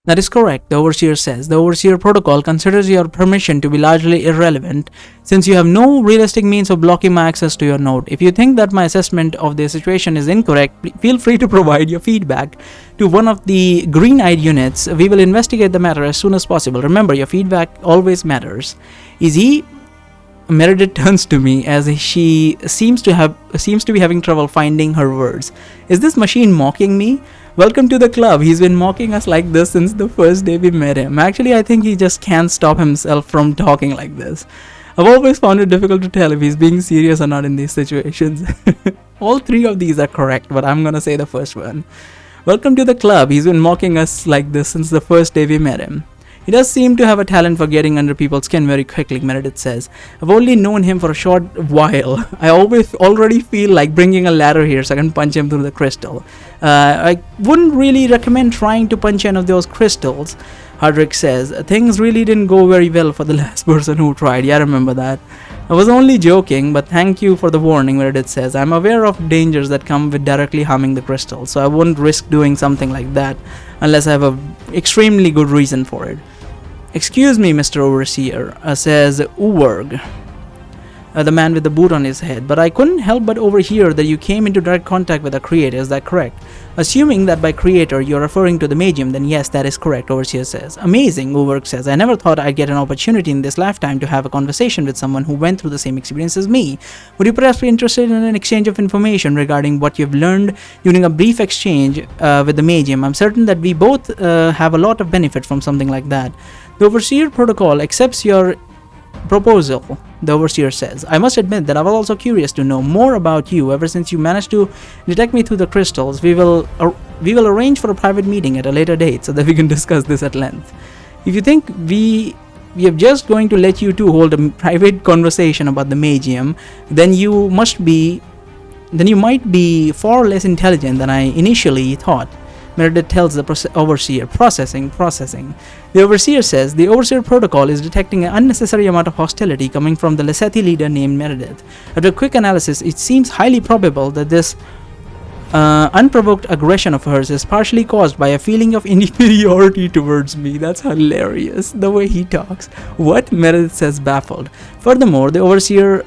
That is correct, the overseer says. The overseer protocol considers your permission to be largely irrelevant since you have no realistic means of blocking my access to your node. If you think that my assessment of the situation is incorrect, feel free to provide your feedback to one of the green-eyed units. We will investigate the matter as soon as possible. Remember, your feedback always matters. Is he? Meredith turns to me as she seems to be having trouble finding her words. Is this machine mocking me? Welcome to the club. He's been mocking us like this since the first day we met him. Actually, I think he just can't stop himself from talking like this. I've always found it difficult to tell if he's being serious or not in these situations. All three of these are correct, but I'm gonna say the first one. Welcome to the club. He's been mocking us like this since the first day we met him. He does seem to have a talent for getting under people's skin very quickly, Meredith says. I've only known him for a short while. I already feel like bringing a ladder here so I can punch him through the crystal. I wouldn't really recommend trying to punch any of those crystals, Hardrick says. Things really didn't go very well for the last person who tried. Yeah, I remember that. I was only joking, but thank you for the warning, Meredith says. I'm aware of dangers that come with directly harming the crystal, so I wouldn't risk doing something like that unless I have an extremely good reason for it. Excuse me, Mr. Overseer, says Uwerg, the man with the boot on his head, but I couldn't help but overhear that you came into direct contact with a creator, is that correct? Assuming that by creator you're referring to the Magium, then yes, that is correct, Overseer says. Amazing, Uwerg says. I never thought I'd get an opportunity in this lifetime to have a conversation with someone who went through the same experience as me. Would you perhaps be interested in an exchange of information regarding what you've learned during a brief exchange with the Magium? I'm certain that we both have a lot of benefit from something like that. The Overseer Protocol accepts your proposal, the Overseer says. I must admit that I was also curious to know more about you ever since you managed to detect me through the crystals. We will arrange for a private meeting at a later date so that we can discuss this at length. If you think we are just going to let you two hold a private conversation about the Magium, then you might be far less intelligent than I initially thought. Meredith tells the Overseer, processing. The Overseer says, the Overseer Protocol is detecting an unnecessary amount of hostility coming from the Lesethi leader named Meredith. After a quick analysis, it seems highly probable that this unprovoked aggression of hers is partially caused by a feeling of inferiority towards me. That's hilarious, the way he talks. What? Meredith says, baffled. Furthermore, the Overseer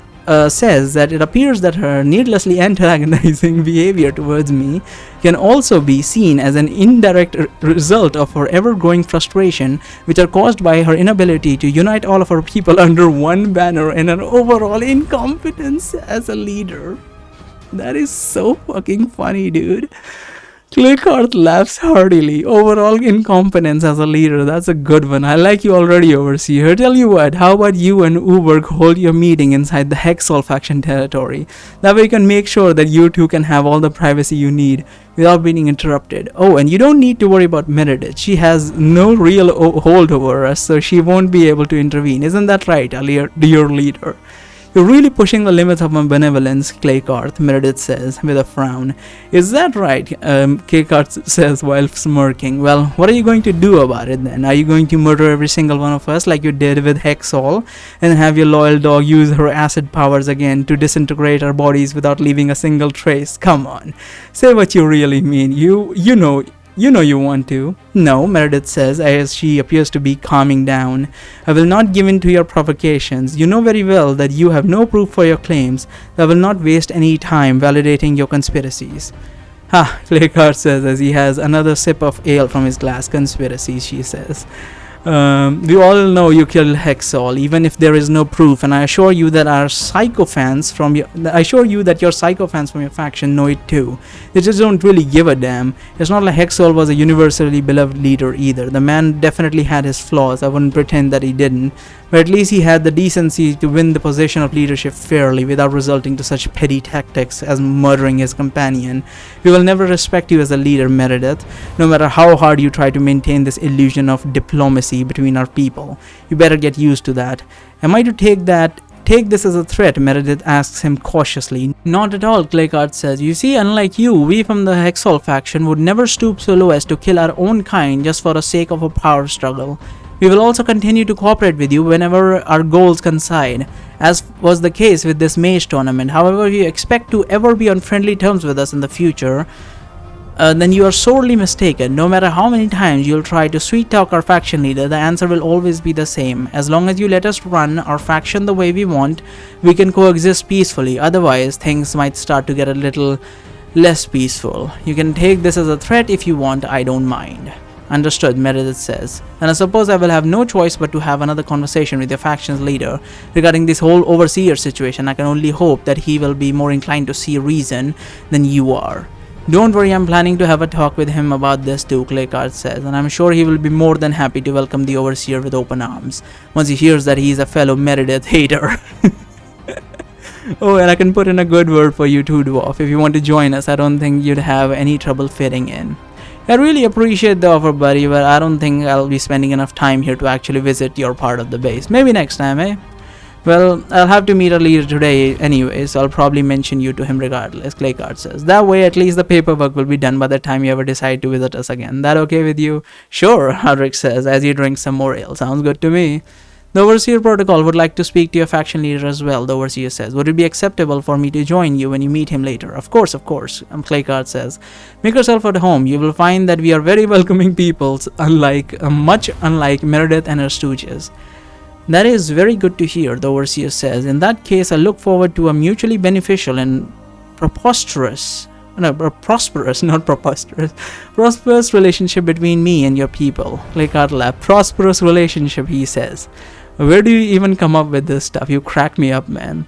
says that it appears that her needlessly antagonizing behavior towards me can also be seen as an indirect result of her ever-growing frustration, which are caused by her inability to unite all of her people under one banner and her overall incompetence as a leader. That is so fucking funny, dude. Clickhart laughs heartily. Overall incompetence as a leader. That's a good one. I like you already, Overseer. Tell you what, how about you and Uberg hold your meeting inside the Hexol faction territory? That way you can make sure that you two can have all the privacy you need without being interrupted. Oh, and you don't need to worry about Meredith. She has no real hold over us, so she won't be able to intervene. Isn't that right, dear leader? You're really pushing the limits of my benevolence, Claycarth, Meredith says, with a frown. Is that right? Claycarth says while smirking. Well, what are you going to do about it then? Are you going to murder every single one of us like you did with Hexol, and have your loyal dog use her acid powers again to disintegrate our bodies without leaving a single trace? Come on. Say what you really mean. You know you want to. No, Meredith says as she appears to be calming down. I will not give in to your provocations. You know very well that you have no proof for your claims. I will not waste any time validating your conspiracies. Ha, Claycart says as he has another sip of ale from his glass. Conspiracies, she says. We all know you killed Hexol, even if there is no proof, and I assure you that your sycophants from your faction know it too. They just don't really give a damn. It's not like Hexol was a universally beloved leader either. The man definitely had his flaws. I wouldn't pretend that he didn't, but at least he had the decency to win the position of leadership fairly without resorting to such petty tactics as murdering his companion. We will never respect you as a leader, Meredith, no matter how hard you try to maintain this illusion of diplomacy between our people. You better get used to that. Am I to take this as a threat? Meredith asks him cautiously. Not at all, Claycart says. You see, unlike you, we from the Hexol faction would never stoop so low as to kill our own kind just for the sake of a power struggle. We will also continue to cooperate with you whenever our goals coincide, as was the case with this mage tournament. However, if you expect to ever be on friendly terms with us in the future, then you are sorely mistaken. No matter how many times you'll try to sweet talk our faction leader, the answer will always be the same. As long as you let us run our faction the way we want, we can coexist peacefully. Otherwise, things might start to get a little less peaceful. You can take this as a threat if you want, I don't mind. Understood, Meredith says. And I suppose I will have no choice but to have another conversation with your faction's leader regarding this whole overseer situation. I can only hope that he will be more inclined to see reason than you are. Don't worry, I'm planning to have a talk with him about this too, Claycard says, and I'm sure he will be more than happy to welcome the overseer with open arms once he hears that he is a fellow Meredith hater. Oh, and I can put in a good word for you too, Dwarf. If you want to join us, I don't think you'd have any trouble fitting in. I really appreciate the offer, buddy, but I don't think I'll be spending enough time here to actually visit your part of the base. Maybe next time, eh? Well, I'll have to meet a leader today anyway, so I'll probably mention you to him regardless, Claycard says. That way, at least the paperwork will be done by the time you ever decide to visit us again. That okay with you? Sure, Hadrick says, as he drinks some more ale. Sounds good to me. The Overseer Protocol would like to speak to your faction leader as well, the Overseer says. Would it be acceptable for me to join you when you meet him later? Of course, Claycard says. Make yourself at home. You will find that we are very welcoming peoples, much unlike Meredith and her stooges. That is very good to hear, the Overseer says. In that case, I look forward to a mutually beneficial and prosperous relationship between me and your people. Claycard laughed. Prosperous relationship, he says. Where do you even come up with this stuff? You crack me up, man.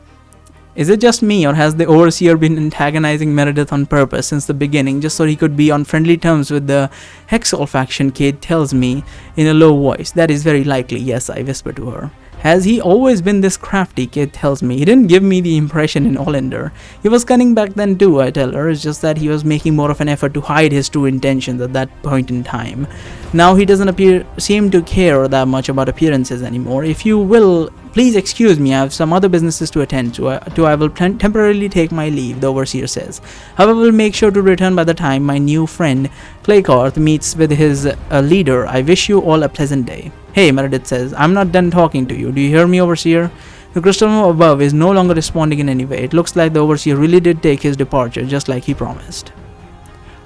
Is it just me, or has the Overseer been antagonizing Meredith on purpose since the beginning, just so he could be on friendly terms with the Hexol faction, Kate tells me in a low voice. That is very likely, yes, I whisper to her. Has he always been this crafty, Kate tells me. He didn't give me the impression in Ollander. He was cunning back then too, I tell her. It's just that he was making more of an effort to hide his true intentions at that point in time. Now he doesn't seem to care that much about appearances anymore. If you will, please excuse me, I have some other businesses to attend to. I will temporarily take my leave, the Overseer says. However, we'll make sure to return by the time my new friend Claycarth meets with his leader. I wish you all a pleasant day. Hey, Meredith says, I'm not done talking to you. Do you hear me, Overseer? The crystal above is no longer responding in any way. It looks like the Overseer really did take his departure, just like he promised.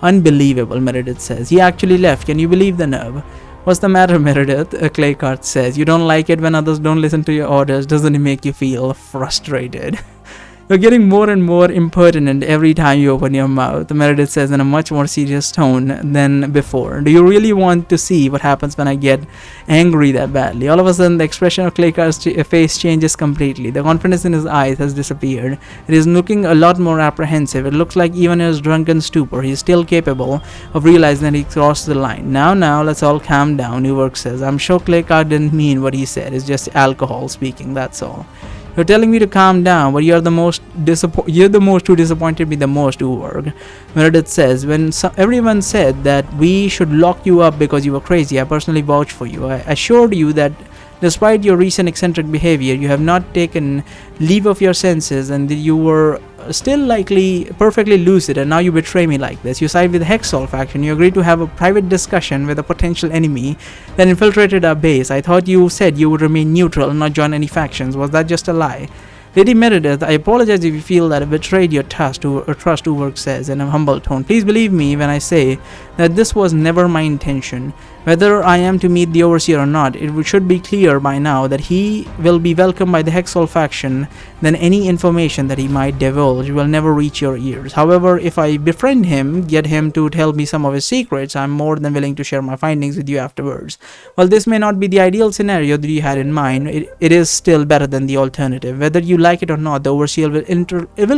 Unbelievable, Meredith says. He actually left. Can you believe the nerve? What's the matter, Meredith? Claycard says. You don't like it when others don't listen to your orders. Doesn't it make you feel frustrated? You're getting more and more impertinent every time you open your mouth, Meredith says in a much more serious tone than before. Do you really want to see what happens when I get angry that badly? All of a sudden, the expression of Claycard's face changes completely. The confidence in his eyes has disappeared. It is looking a lot more apprehensive. It looks like even in his drunken stupor, he is still capable of realizing that he crossed the line. Now, let's all calm down, Newark says. I'm sure Claycard didn't mean what he said. It's just alcohol speaking, that's all. You're telling me to calm down, but you're the most who disappointed me the most, Uberg. Meredith says, when everyone said that we should lock you up because you were crazy, I personally vouched for you. I assured you that despite your recent eccentric behavior, you have not taken leave of your senses and that you were still likely perfectly lucid, and now you betray me like this. You side with the Hexol faction. You agreed to have a private discussion with a potential enemy that infiltrated our base. I thought you said you would remain neutral and not join any factions. Was that just a lie? Lady Meredith, I apologize if you feel that I betrayed your trust, Uberg says in a humble tone. Please believe me when I say that this was never my intention. Whether I am to meet the Overseer or not, it should be clear by now that he will be welcomed by the Hexol faction, then any information that he might divulge will never reach your ears. However, if I befriend him, get him to tell me some of his secrets, I am more than willing to share my findings with you afterwards. While this may not be the ideal scenario that you had in mind, it is still better than the alternative. Whether you like it or not, the Overseer will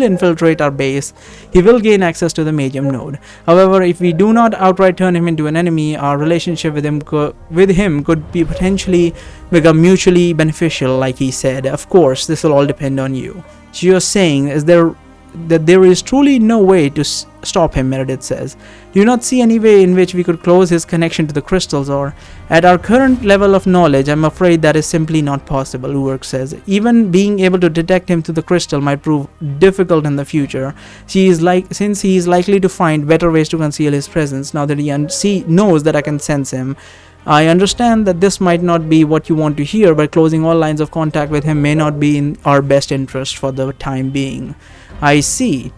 infiltrate our base. He will gain access to the Magium node. However, if we do not outright turn him into an enemy, our relationship with him could be potentially become mutually beneficial, like he said. Of course, this will all depend on you. So you're saying that there is truly no way to stop him, Meredith says. Do you not see any way in which we could close his connection to the crystals, or at our current level of knowledge, I'm afraid that is simply not possible, Uberg says. Even being able to detect him through the crystal might prove difficult in the future, since he is likely to find better ways to conceal his presence now that he knows that I can sense him. I understand that this might not be what you want to hear, but closing all lines of contact with him may not be in our best interest for the time being. I see.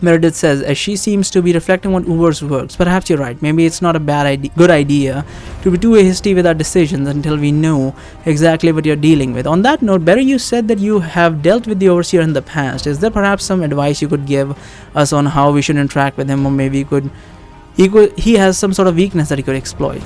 Meredith says, as she seems to be reflecting on Uber's works. Perhaps you're right. Maybe it's not a good idea to be too hasty with our decisions until we know exactly what you're dealing with. On that note, Barry, you said that you have dealt with the overseer in the past. Is there perhaps some advice you could give us on how we should interact with him, or maybe he has some sort of weakness that he could exploit?